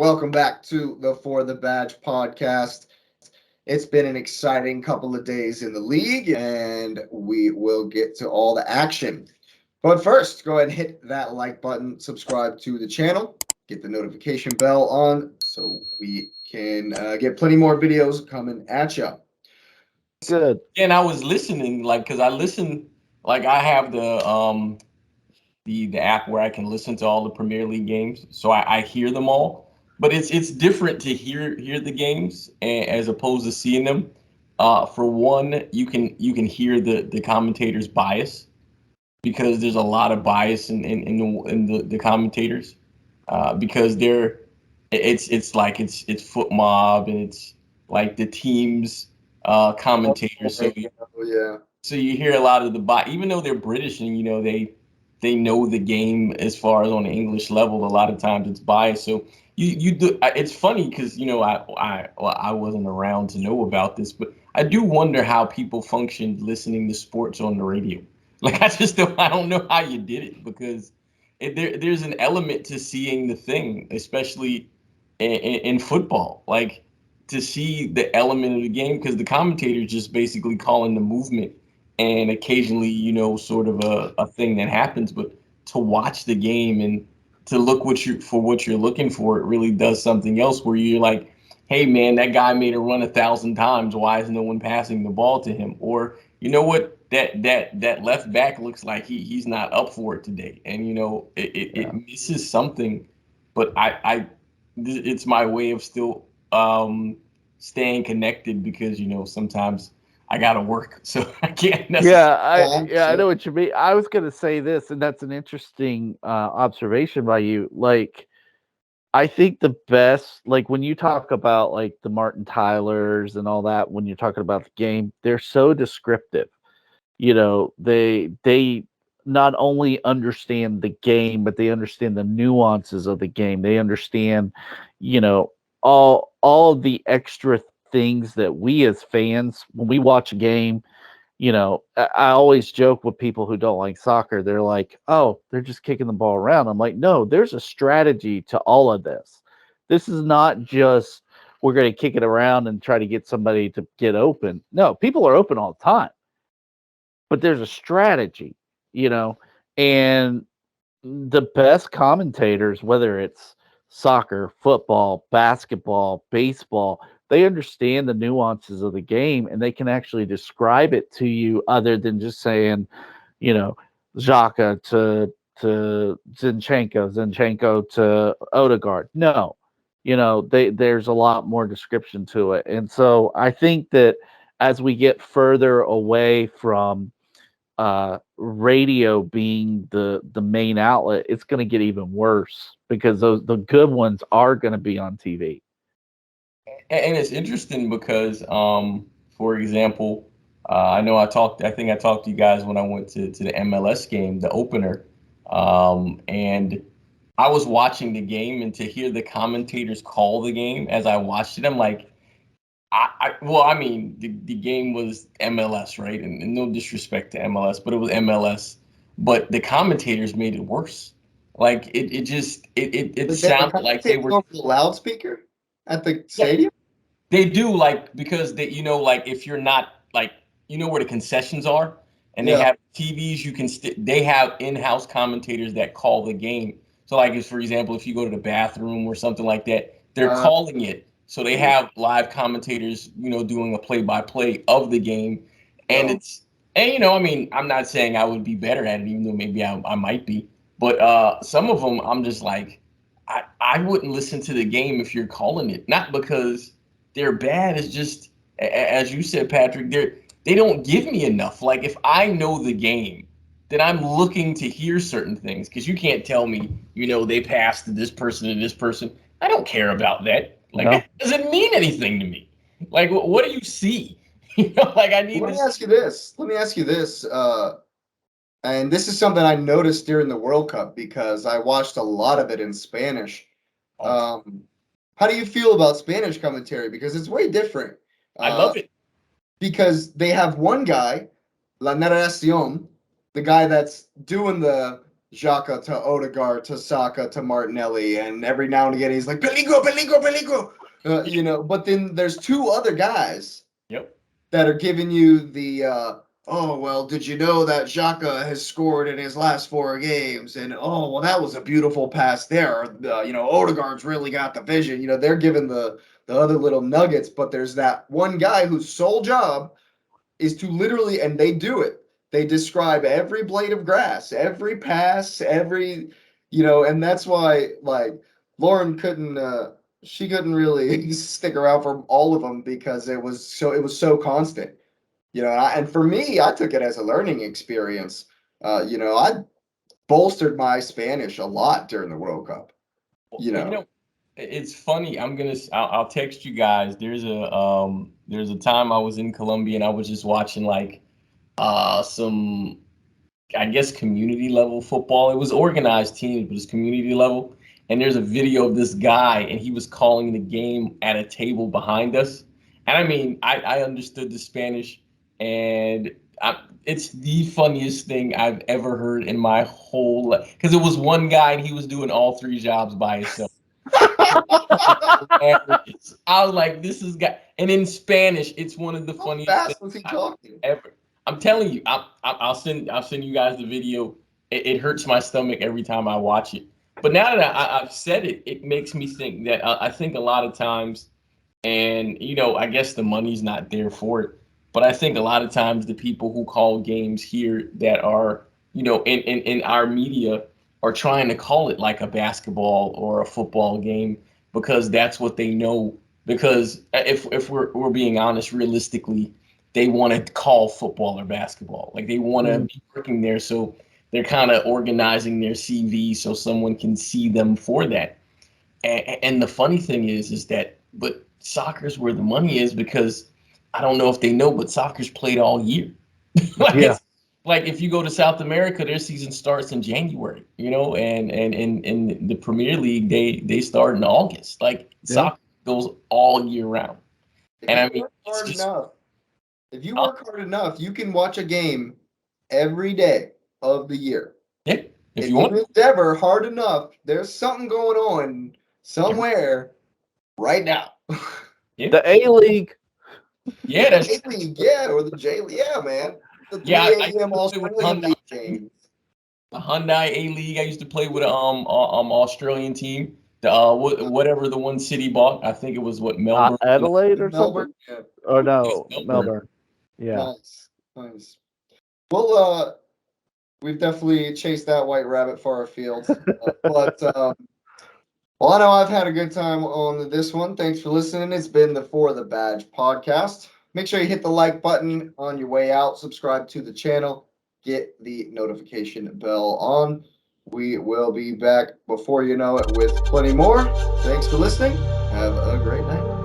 Welcome back to the For the Badge podcast. It's been an exciting couple of days in the league, and we will get to all the action. But first, go ahead and hit that like button, subscribe to the channel, get the notification bell on so we can get plenty more videos coming at you. Good. And I was listening, because I listen, I have the app where I can listen to all the Premier League games, so I hear them all. But it's different to hear the games as opposed to seeing them. For one, you can hear the commentators' bias because there's a lot of bias in the commentators because it's foot mob, and it's like the teams commentators. Yeah. So you hear a lot of the even though they're British, and they know the game as far as on the English level. A lot of times it's biased. So you do. It's funny because I wasn't around to know about this, but I do wonder how people functioned listening to sports on the radio. I don't know how you did it, because there's an element to seeing the thing, especially in football. Like, to see the element of the game, because the commentators just basically calling the movement, and occasionally, sort of a thing that happens. But to watch the game and to look what you're looking for, it really does something else, where you're like, hey man, that guy made a run 1,000 times. Why is no one passing the ball to him? Or you know what? That left back looks like he's not up for it today, and it misses something. But it's my way of still staying connected, because sometimes I gotta work, so I can't necessarily. I know what you mean. I was gonna say this, and that's an interesting observation by you. Like, I think the best, like when you talk about like the Martin Tylers and all that, when you're talking about the game, they're so descriptive. They not only understand the game, but they understand the nuances of the game. They understand, you know, all of the extra things that we as fans, when we watch a game, I always joke with people who don't like soccer. They're like, oh, they're just kicking the ball around. I'm like, no, there's a strategy to all of this. This is not just we're going to kick it around and try to get somebody to get open. No, people are open all the time, but there's a strategy, you know, and the best commentators, whether it's soccer, football, basketball, baseball, they understand the nuances of the game, and they can actually describe it to you other than just saying, you know, Xhaka to Zinchenko to Odegaard. No, there's a lot more description to it. And so I think that as we get further away from radio being the main outlet, it's going to get even worse because the good ones are going to be on TV. And it's interesting because, for example, I think I talked to you guys when I went to the MLS game, the opener, and I was watching the game, and to hear the commentators call the game as I watched it, I'm like, the game was MLS, right? And no disrespect to MLS, but it was MLS. But the commentators made it worse. Like, it sounded like they were. On the loudspeaker at the Yeah, stadium. they do, like, because like, if you're not, like, where the concessions are, and they Yeah. have TVs, they have in-house commentators that call the game. So, like, if, for example, if you go to the bathroom or something like that, they're calling it. So they have live commentators, doing a play-by-play of the game, and I'm not saying I would be better at it, even though maybe I might be, but some of them I'm just like, I wouldn't listen to the game if you're calling it, not because they're bad. It's just, as you said, Patrick, they don't give me enough. Like, if I know the game, then I'm looking to hear certain things, because you can't tell me, they passed to this person and this person. I don't care about that. Like, No. that doesn't mean anything to me. Like, what do you see? Like, I need Let to me ask you this. Let me ask you this. And this is something I noticed during the World Cup because I watched a lot of it in Spanish. Okay. How do you feel about Spanish commentary? Because it's way different. I Uh, love it. because they have one guy, La Narración, the guy that's doing the Xhaka to Odegaard to Saka to Martinelli, and every now and again he's like peligro, peligro, peligro. But then there's two other guys Yep. that are giving you the oh well, did you know that Xhaka has scored in his last 4 games? And oh well, that was a beautiful pass there. Odegaard's really got the vision. They're giving the other little nuggets, but there's that one guy whose sole job is to literally, and they do it. They describe every blade of grass, every pass, and that's why like Lauren she couldn't really stick around for all of them because it was so constant. And for me, I took it as a learning experience. I bolstered my Spanish a lot during the World Cup. It's funny. I'll text you guys. There's a time I was in Colombia and I was just watching like some, I guess, community level football. It was organized teams, but it's community level. And there's a video of this guy, and he was calling the game at a table behind us. And I mean, I understood the Spanish, and it's the funniest thing I've ever heard in my whole life. Because it was one guy, and he was doing all three jobs by himself. I was like, this is guy. And in Spanish, it's one of the funniest fast was he talking? ever. I'm telling you, I'll send you guys the video. It hurts my stomach every time I watch it. But now that I've said it, it makes me think that I think a lot of times, and I guess the money's not there for it. But I think a lot of times the people who call games here that are, in our media are trying to call it like a basketball or a football game because that's what they know. Because if we're being honest, realistically, they want to call football or basketball. Like they want to be working there. So they're kind of organizing their CV so someone can see them for that. And the funny thing is that, but soccer's where the money is because I don't know if they know, but soccer's played all year. Like if you go to South America, their season starts in January, and in the Premier League, they start in August. Like soccer goes all year round. And I mean, if you work hard enough, you can watch a game every day of the year. Yeah. If you want. endeavor hard enough, there's something going on somewhere right now. Yeah. The A League. Yeah, that's A League, or the J League, man. The 3 a.m. Australian League games. The Hyundai A League. I used to play with an Australian team. The whatever the one city bought. I think it was Melbourne. Adelaide or Melbourne? something. Or no, Melbourne. Yeah. Nice. Well, we've definitely chased that white rabbit far afield. But well, I know I've had a good time on this one. Thanks for listening. It's been the For the Badge podcast. Make sure you hit the like button on your way out. Subscribe to the channel. Get the notification bell on. We will be back before you know it with plenty more. Thanks for listening. Have a great night.